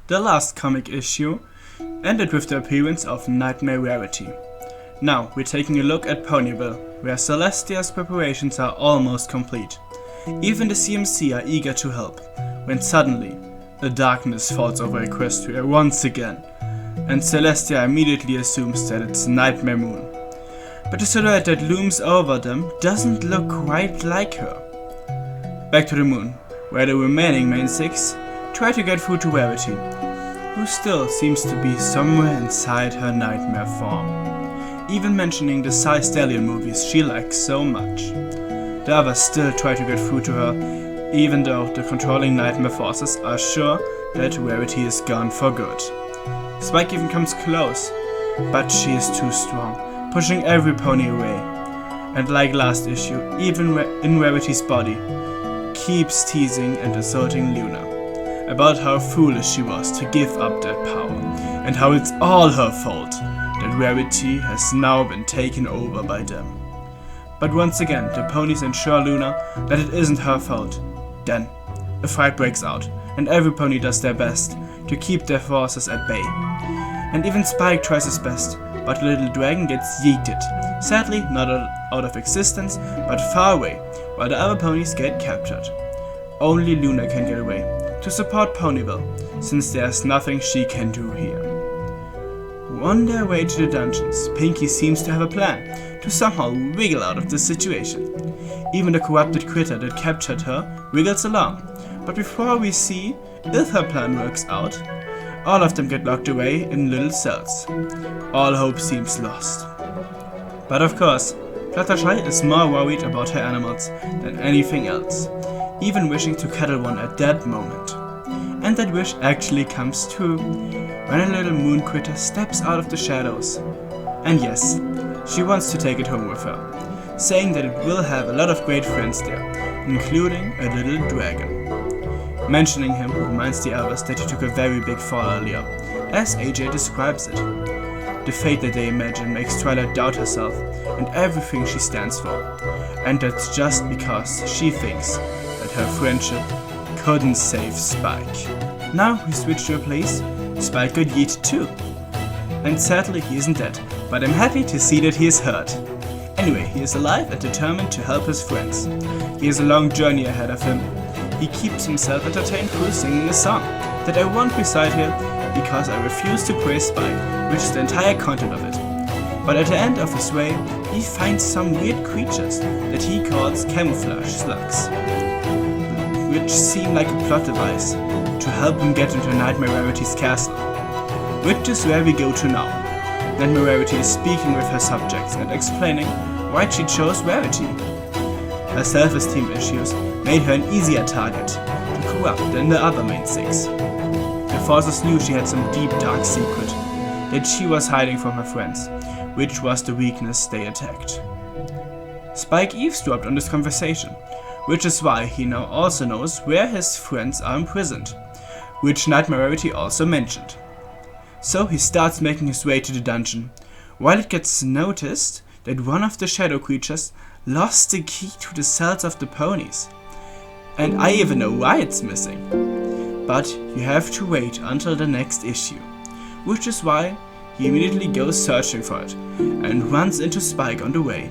The last comic issue ended with the appearance of Nightmare Rarity. Now we're taking a look at Ponyville, where Celestia's preparations are almost complete. Even the CMC are eager to help, when suddenly the darkness falls over Equestria once again, and Celestia immediately assumes that it's Nightmare Moon. But the silhouette that looms over them doesn't look quite like her. Back to the moon, where the remaining main six try to get through to Rarity, who still seems to be somewhere inside her nightmare form, even mentioning the Cy Stallion movies she likes so much. The others still try to get through to her, even though the controlling nightmare forces are sure that Rarity is gone for good. Spike even comes close, but she is too strong, pushing every pony away, and like last issue, even in Rarity's body, keeps teasing and assaulting Luna about how foolish she was to give up that power, and how it's all her fault that Rarity has now been taken over by them. But once again, the ponies ensure Luna that it isn't her fault. Then, a fight breaks out, and every pony does their best to keep their forces at bay. And even Spike tries his best, but the little dragon gets yeeted, sadly not out of existence, but far away, while the other ponies get captured. Only Luna can get away, to support Ponyville, since there's nothing she can do here. On their way to the dungeons, Pinky seems to have a plan to somehow wiggle out of the situation. Even the corrupted critter that captured her wiggles along, but before we see if her plan works out, all of them get locked away in little cells. All hope seems lost. But of course, Fluttershy is more worried about her animals than anything else, even wishing to cuddle one at that moment. And that wish actually comes true when a little moon critter steps out of the shadows. And yes, she wants to take it home with her, saying that it will have a lot of great friends there, including a little dragon. Mentioning him reminds the others that he took a very big fall earlier, as AJ describes it. The fate that they imagine makes Twilight doubt herself and everything she stands for, and that's just because she thinks that her friendship couldn't save Spike. Now we switch to a place Spike got yeeted too. And sadly he isn't dead, but I'm happy to see that he is hurt. Anyway, he is alive and determined to help his friends. He has a long journey ahead of him. He keeps himself entertained through singing a song that I won't recite here because I refuse to praise Spike, which is the entire content of it. But at the end of his way, he finds some weird creatures that he calls camouflage slugs, which seem like a plot device to help him get into Nightmare Rarity's castle, which is where we go to now. Nightmare Rarity is speaking with her subjects and explaining why she chose Rarity. Her self-esteem issues made her an easier target to corrupt than the other main six. The forces knew she had some deep dark secret that she was hiding from her friends, which was the weakness they attacked. Spike eavesdropped on this conversation, which is why he now also knows where his friends are imprisoned, which Nightmare Rarity also mentioned. So he starts making his way to the dungeon, while it gets noticed that one of the shadow creatures lost the key to the cells of the ponies. And I even know why it's missing. But you have to wait until the next issue, which is why he immediately goes searching for it and runs into Spike on the way,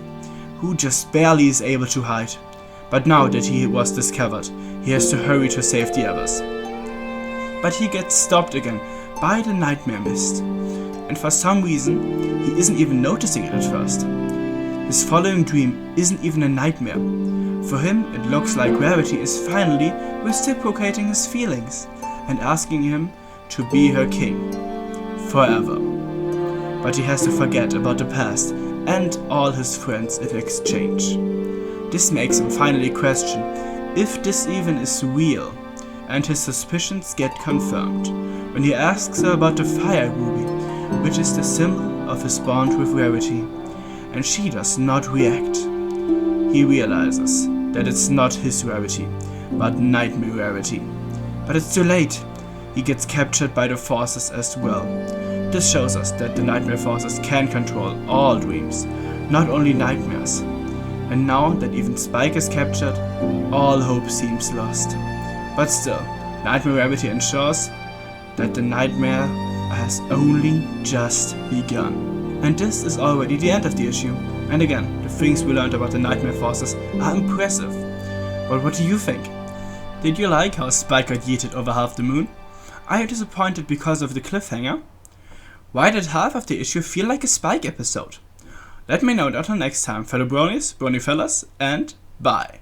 who just barely is able to hide. But now that he was discovered, he has to hurry to save the others. But he gets stopped again by the nightmare mist, and for some reason he isn't even noticing it at first. His following dream isn't even a nightmare. For him it looks like Rarity is finally reciprocating his feelings and asking him to be her king forever. But he has to forget about the past and all his friends in exchange. This makes him finally question if this even is real, and his suspicions get confirmed when he asks her about the fire ruby, which is the symbol of his bond with Rarity, and she does not react. He realizes that it's not his Rarity, but Nightmare Rarity. But it's too late. He gets captured by the forces as well. This shows us that the Nightmare forces can control all dreams, not only nightmares. And now that even Spike is captured, all hope seems lost. But still, Nightmare Rarity ensures that the nightmare has only just begun. And this is already the end of the issue. And again, the things we learned about the nightmare forces are impressive. But what do you think? Did you like how Spike got yeeted over half the moon? Are you disappointed because of the cliffhanger? Why did half of the issue feel like a Spike episode? Let me know that until next time, fellow bronies, brony fellas, and bye.